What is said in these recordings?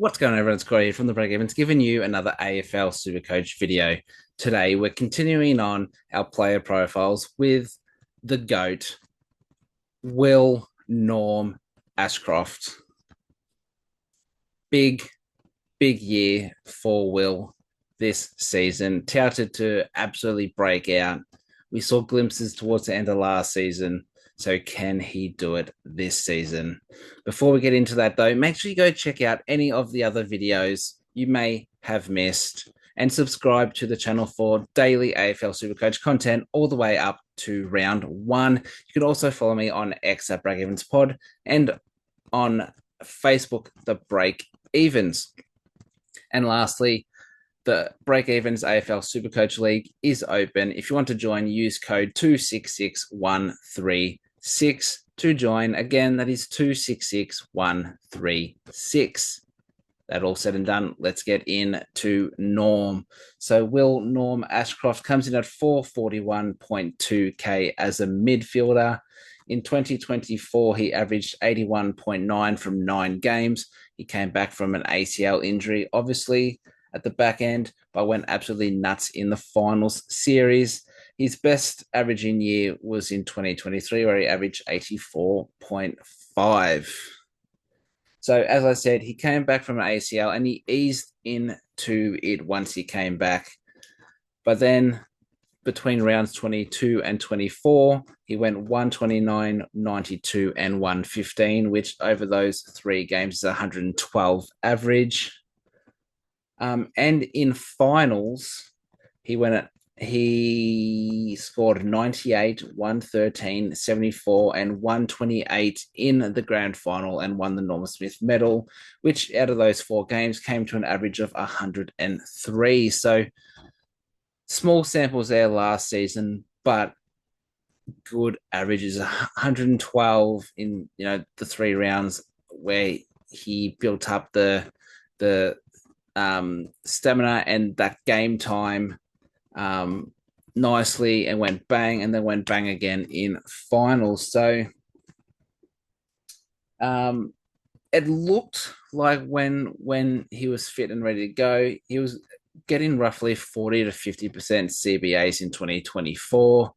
What's going on, everyone? It's Corey here from the Breakevens, giving you another AFL Supercoach video. Today, we're continuing on our player profiles with the GOAT, Will Norm Ashcroft. Big year for Will this season. Touted to absolutely break out. We saw glimpses towards the end of last season. So can he do it this season? Before we get into that, though, make sure you go check out any of the other videos you may have missed and subscribe to the channel for daily AFL Supercoach content all the way up to round one. You can also follow me on X at Breakevens Pod and on Facebook, the Breakevens. And lastly, the Breakevens AFL Supercoach League is open. If you want to join, use code 266136 to join. Again, that is 266136. That all said and done, let's get into Norm. So Will Norm Ashcroft comes in at 441.2k as a midfielder. In 2024, he averaged 81.9 from 9 games. He came back from an ACL injury, obviously, at the back end, but went absolutely nuts in the finals series. His best averaging year was in 2023, where he averaged 84.5. So, as I said, he came back from an ACL and he eased into it once he came back. But then between rounds 22 and 24, he went 129, 92, and 115, which over those 3 games is 112 average. And in finals, he scored 98, 113, 74, and 128 in the grand final and won the Norm Smith medal, which out of those 4 games came to an average of 103. So small samples there last season, but good averages. 112 in the 3 rounds where he built up the stamina and that game time nicely and went bang and then went bang again in finals. So it looked like when he was fit and ready to go, he was getting roughly 40 to 50% CBAs in 2024.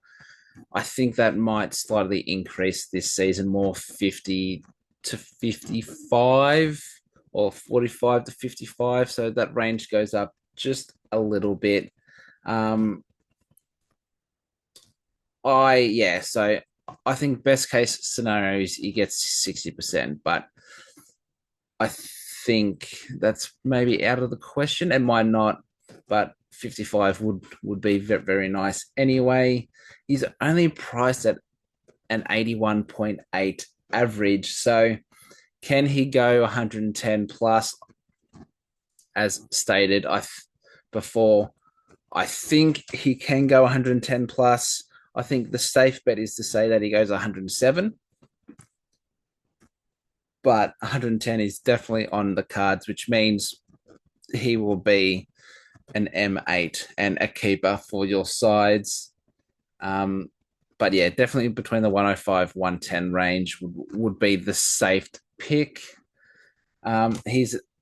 I think that might slightly increase this season, more 50 to 55 or 45 to 55. So that range goes up just a little bit. So I think best case scenarios he gets 60%, but I think that's maybe out of the question. It might not, but 55 would be very, very nice anyway. He's only priced at an 81.8 average. So can he go 110 plus? As stated before, I think he can go 110 plus. I think the safe bet is to say that he goes 107. But 110 is definitely on the cards, which means he will be an M8 and a keeper for your sides. But yeah, definitely between the 105, 110 range would be the safe pick.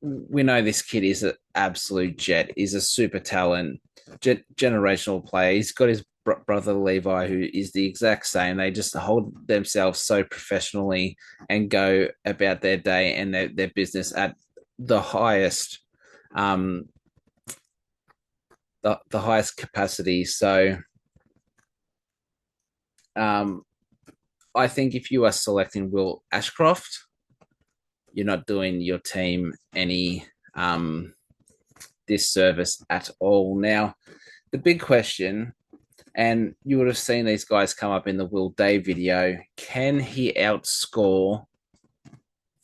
We know this kid is an absolute jet. He's a super talent, generational player. He's got his brother Levi, who is the exact same. They just hold themselves so professionally and go about their day and their business at the highest, the highest capacity. So, I think if you are selecting Will Ashcroft, you're not doing your team any disservice at all. Now, the big question, and you would have seen these guys come up in the Will Day video, can he outscore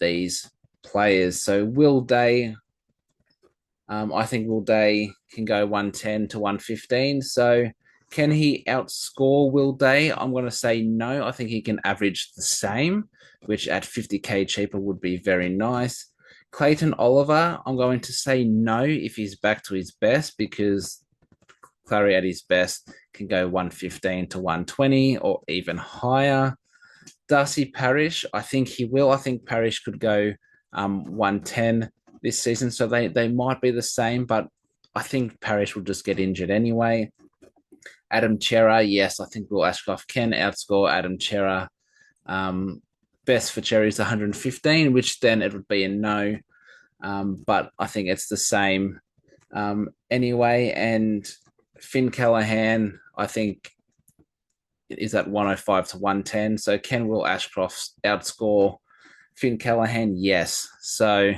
these players? So Will Day, I think Will Day can go 110 to 115. So can he outscore Will Day? I'm going to say no. I think he can average the same, which at 50k cheaper would be very nice. Clayton Oliver, I'm going to say no if he's back to his best, because Clary at his best can go 115 to 120 or even higher. Darcy Parish, I think he will. I think Parish could go 110 this season, so they might be the same, but I think Parrish will just get injured anyway. Adam Chera, yes, I think Will Ashcroft can outscore Adam Chera. Best for Cherry is 115, which then it would be a no. But I think it's the same anyway. And Finn Callahan, I think, is at 105 to 110. So can Will Ashcroft outscore Finn Callahan? Yes. So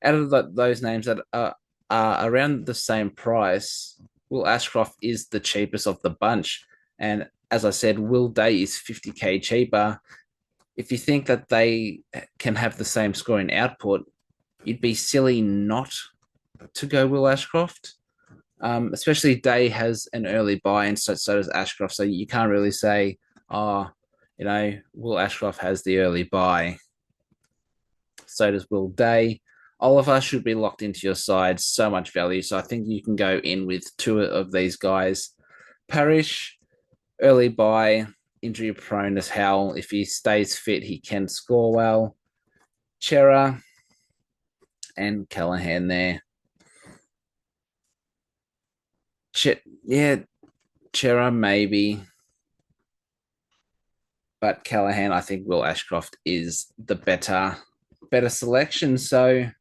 out of those names that are around the same price, Will Ashcroft is the cheapest of the bunch. And as I said, Will Day is 50K cheaper. If you think that they can have the same scoring output, you'd be silly not to go Will Ashcroft. Especially Day has an early buy, and so does Ashcroft. So you can't really say, oh, Will Ashcroft has the early buy. So does Will Day. Oliver should be locked into your side. So much value. So I think you can go in with two of these guys. Parrish, early buy, injury prone as hell. If he stays fit, he can score well. Chera and Callahan there. Chera maybe. But Callahan, I think Will Ashcroft is the better selection. So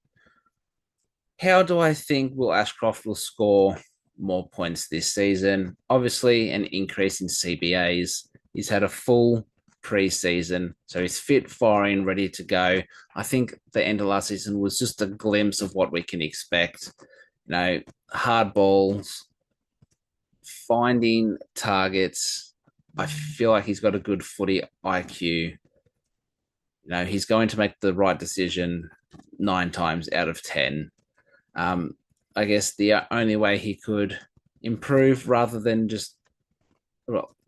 how do I think Will Ashcroft will score more points this season? Obviously, an increase in CBAs. He's had a full preseason, so he's fit, firing, ready to go. I think the end of last season was just a glimpse of what we can expect. Hard balls, finding targets. I feel like he's got a good footy IQ. He's going to make the right decision 9 times out of 10. I guess the only way he could improve other than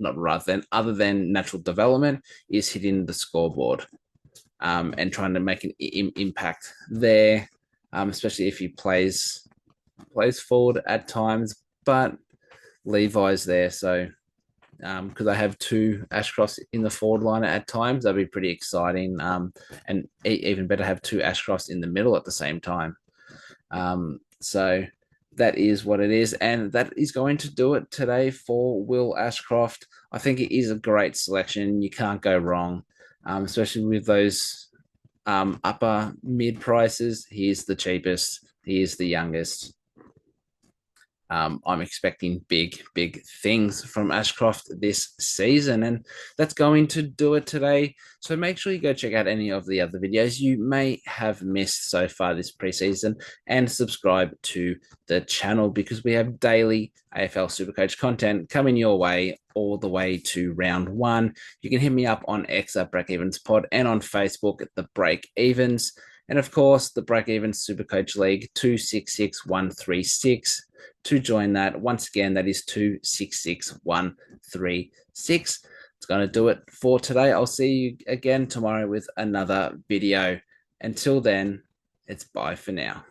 natural development is hitting the scoreboard and trying to make an impact there, especially if he plays forward at times. But Levi's there, so because I have 2 Ashcrofts in the forward line at times, that'd be pretty exciting. And even better, have 2 Ashcrofts in the middle at the same time. So that is what it is, and that is going to do it today for Will Ashcroft. I think it is a great selection. You can't go wrong, especially with those upper mid prices. He is the cheapest. He is the youngest. I'm expecting big things from Ashcroft this season, and that's going to do it today. So make sure you go check out any of the other videos you may have missed so far this preseason, and subscribe to the channel because we have daily AFL Supercoach content coming your way all the way to round 1. You can hit me up on X at Breakevens Pod and on Facebook at the Breakevens. And of course, the Breakevens Supercoach League 266136. To join that, once again, that is 266136. It's going to do it for today. I'll see you again tomorrow with another video. Until then, it's bye for now.